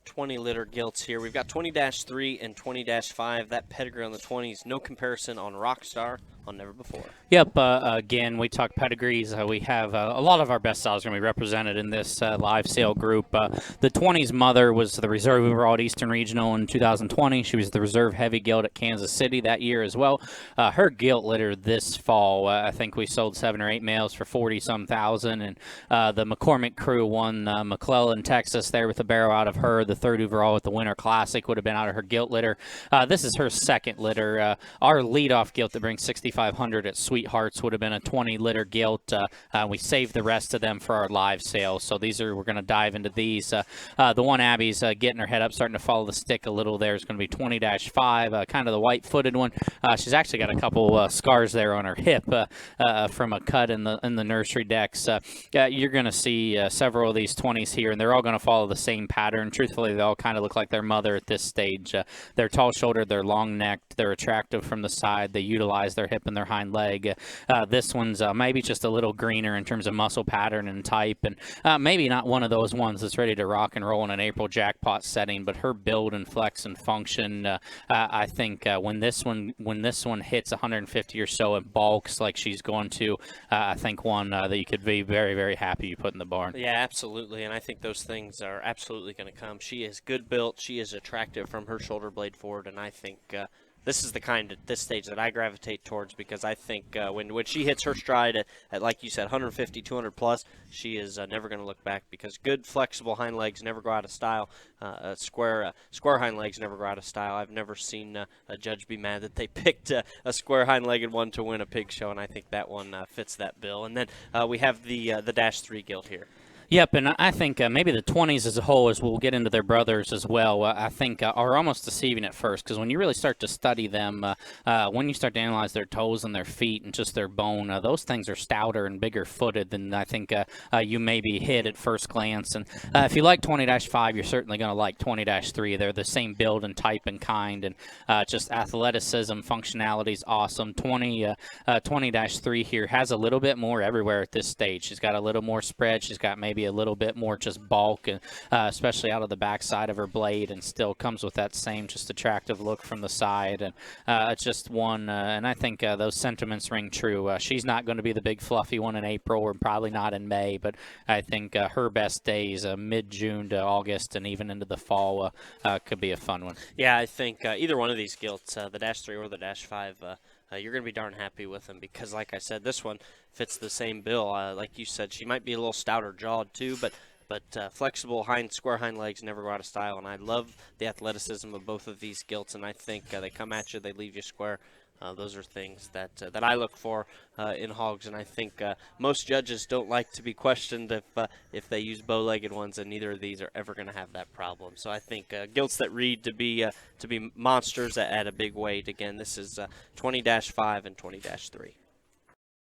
20-litter gilts here. We've got 20-3 and 20-5. That pedigree on the 20s, no comparison on Rockstar on Never Before. Yep. Again, we talk pedigrees. We have a lot of our best styles going to be represented in this live sale group. The 20s mother was the reserve overall at Eastern Regional in 2020. She was the reserve heavy gilt at Kansas City that year as well. Her gilt litter this fall, I think we sold 7 or 8 males for 40-some thousand, and the McCormick crew won McClellan, Texas there with a barrow out of her. The third overall at the Winter Classic would have been out of her gilt litter. This is her second litter. Our leadoff gilt that brings 6,500 at Sweethearts would have been a 20-litter gilt. We saved the rest of them for our live sale, so we're going to dive into these. The one Abby's getting her head up, starting to follow the stick a little there is going to be 20-5, kind of the white-footed one. She's actually got a couple scars there on her hip from a cut in the nursery decks. You're going to see several of these 20s here, and they're all going to follow the same pattern. Truthfully, they all kind of look like their mother at this stage. They're tall-shouldered, they're long-necked, they're attractive from the side, they utilize their hip and their hind leg. This one's maybe just a little greener in terms of muscle pattern and type, and maybe not one of those ones that's ready to rock and roll in an April jackpot setting, but her build and flex and function, I think when this one hits 150 or so and bulks like she's going to, I think one that you could be very, very happy you put in the barn. Yeah, absolutely, and I think those things are absolutely going to come. She is good built. She is attractive from her shoulder blade forward, and I think this is the kind at this stage that I gravitate towards, because I think when she hits her stride at, like you said, 150, 200 plus, she is never going to look back, because good, flexible hind legs never go out of style. Square hind legs never go out of style. I've never seen a judge be mad that they picked a square hind-legged one to win a pig show, and I think that one fits that bill. And then we have the -3 gilt here. Yep, and I think maybe the 20s as a whole, as we'll get into their brothers as well, I think are almost deceiving at first, because when you really start to study them, when you start to analyze their toes and their feet and just their bone, those things are stouter and bigger footed than I think you maybe hit at first glance. And if you like 20-5, you're certainly going to like 20-3. They're the same build and type and kind, and just athleticism, functionality is awesome. 20-3 here has a little bit more everywhere at this stage. She's got a little more spread. She's got maybe a little bit more just bulk, and especially out of the backside of her blade, and still comes with that same just attractive look from the side. And it's just one, and I think those sentiments ring true. She's not going to be the big fluffy one in April, or probably not in May, but I think her best days mid-June to August and even into the fall could be a fun one. Yeah, I think either one of these gilts, the -3 or the -5, you're going to be darn happy with them, because, like I said, this one fits the same bill. Like you said, she might be a little stouter jawed too, but flexible square hind legs never go out of style, and I love the athleticism of both of these gilts, and I think they come at you, they leave you square. Those are things that I look for in hogs, and I think most judges don't like to be questioned if they use bow-legged ones, and neither of these are ever going to have that problem. So I think gilts that read to be monsters at a big weight. Again, this is 20-5 and 20-3.